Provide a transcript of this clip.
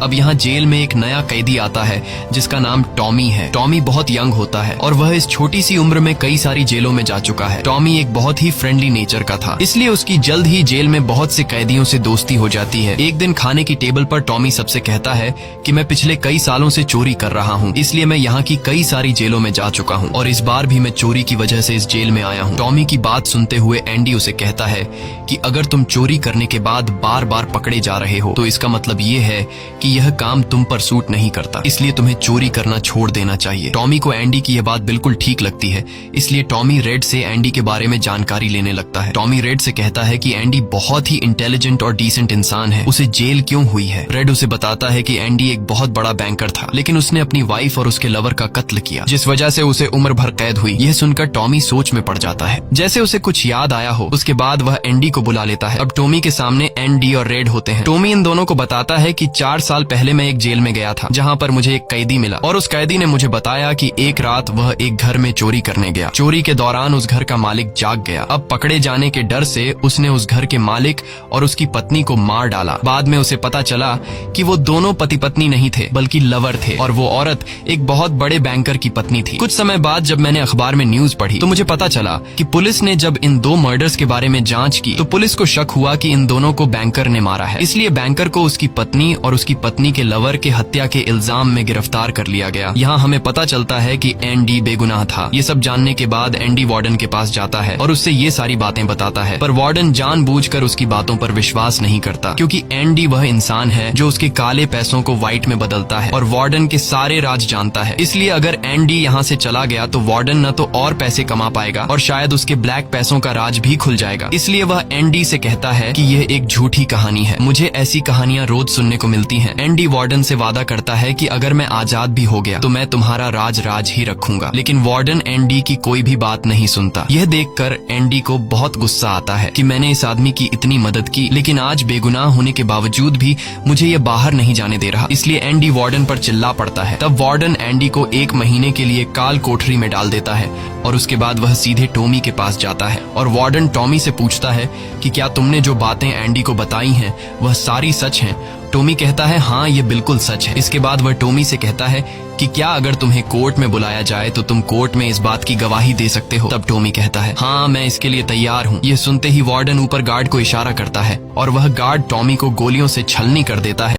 अब यहाँ जेल में एक नया कैदी आता है जिसका नाम टॉमी है। टॉमी बहुत यंग होता है और वह इस छोटी सी उम्र में कई सारी जेलों में जा चुका है। टॉमी एक बहुत ही फ्रेंडली नेचर का था, इसलिए उसकी जल्द ही जेल में बहुत से कैदियों से दोस्ती हो जाती है। एक दिन खाने की टेबल पर टॉमी सबसे कहता है कि मैं पिछले कई सालों से चोरी कर रहा हूँ, इसलिए मैं यहाँ की कई सारी जेलों में जा चुका हूँ और इस बार भी मैं चोरी की वजह से इस जेल में आया हूँ। टॉमी की बात सुनते हुए एंडी उसे कहता है कि अगर तुम चोरी करने के बाद बार बार पकड़े जा रहे हो तो इसका मतलब ये है कि यह काम तुम पर सूट नहीं करता, इसलिए तुम्हें चोरी करना छोड़ देना चाहिए। टॉमी को एंडी की यह बात बिल्कुल ठीक लगती है, इसलिए टॉमी रेड से एंडी के बारे में जानकारी लेने लगता है। टॉमी रेड से कहता है कि एंडी बहुत ही इंटेलिजेंट और डिसेंट इंसान है, उसे जेल क्यों हुई है। रेड उसे बताता है कि एंडी एक बहुत बड़ा बैंकर था, लेकिन उसने अपनी वाइफ और उसके लवर का कत्ल किया, जिस वजह से उसे उम्र भर कैद हुई। यह सुनकर टॉमी सोच में पड़ जाता है। जैसे उसे कुछ याद आया हो, उसके बाद वह एंडी को बुला लेता है। अब टॉमी के सामने एंडी और रेड होते हैं। टॉमी इन दोनों को बताता है कि 4 साल पहले मैं एक जेल में गया था जहाँ पर मुझे एक कैदी मिला और उस कैदी ने मुझे बताया कि एक रात वह एक घर में चोरी करने गया। चोरी के दौरान उस घर का मालिक जाग गया। अब पकड़े जाने के डर से उसने उस घर के मालिक और उसकी पत्नी को मार डाला। बाद में उसे पता चला कि वो दोनों पति पत्नी नहीं थे बल्कि लवर थे और वो औरत एक बहुत बड़े बैंकर की पत्नी थी। कुछ समय बाद जब मैंने अखबार में न्यूज पढ़ी तो मुझे पता चला कि पुलिस ने जब इन 2 मर्डर्स के बारे में जांच की तो पुलिस को शक हुआ कि इन दोनों को बैंकर ने मारा है, इसलिए बैंकर को उसकी पत्नी और उसकी पत्नी के लवर के हत्या के इल्जाम में गिरफ्तार कर लिया गया। यहाँ हमें पता चलता है कि एंडी बेगुनाह था। ये सब जानने के बाद एंडी वार्डन के पास जाता है और उससे ये सारी बातें बताता है, पर वार्डन जानबूझकर उसकी बातों पर विश्वास नहीं करता क्योंकि एंडी वह इंसान है जो उसके काले पैसों को व्हाइट में बदलता है और वार्डन के सारे राज जानता है। इसलिए अगर एंडी यहाँ से चला गया तो वार्डन न तो और पैसे कमा पाएगा और शायद उसके ब्लैक पैसों का राज भी खुल जाएगा। इसलिए वह एंडी से कहता है कि यह एक झूठी कहानी है, मुझे ऐसी कहानियां रोज सुनने को मिलती हैं। एंडी वार्डन से वादा करता है कि अगर मैं आजाद भी हो गया तो मैं तुम्हारा राज ही रखूंगा, लेकिन वार्डन एंडी की कोई भी बात नहीं सुनता। यह देखकर एंडी को बहुत गुस्सा आता है कि मैंने इस आदमी की इतनी मदद की लेकिन आज बेगुनाह होने के बावजूद भी मुझे ये बाहर नहीं जाने दे रहा, इसलिए एंडी वार्डन पर चिल्ला पड़ता है। तब वार्डन एंडी को 1 महीने के लिए काल कोठरी में डाल देता है और उसके बाद वह सीधे टॉमी के पास जाता है और वार्डन टॉमी से पूछता है कि क्या तुमने जो बातें एंडी को बताई हैं वह सारी सच हैं। टॉमी कहता है हाँ ये बिल्कुल सच है। इसके बाद वह टॉमी से कहता है कि क्या अगर तुम्हें कोर्ट में बुलाया जाए तो तुम कोर्ट में इस बात की गवाही दे सकते हो। तब टॉमी कहता है हाँ मैं इसके लिए तैयार हूँ। ये सुनते ही वार्डन ऊपर गार्ड को इशारा करता है और वह गार्ड टॉमी को गोलियों से छलनी कर देता है।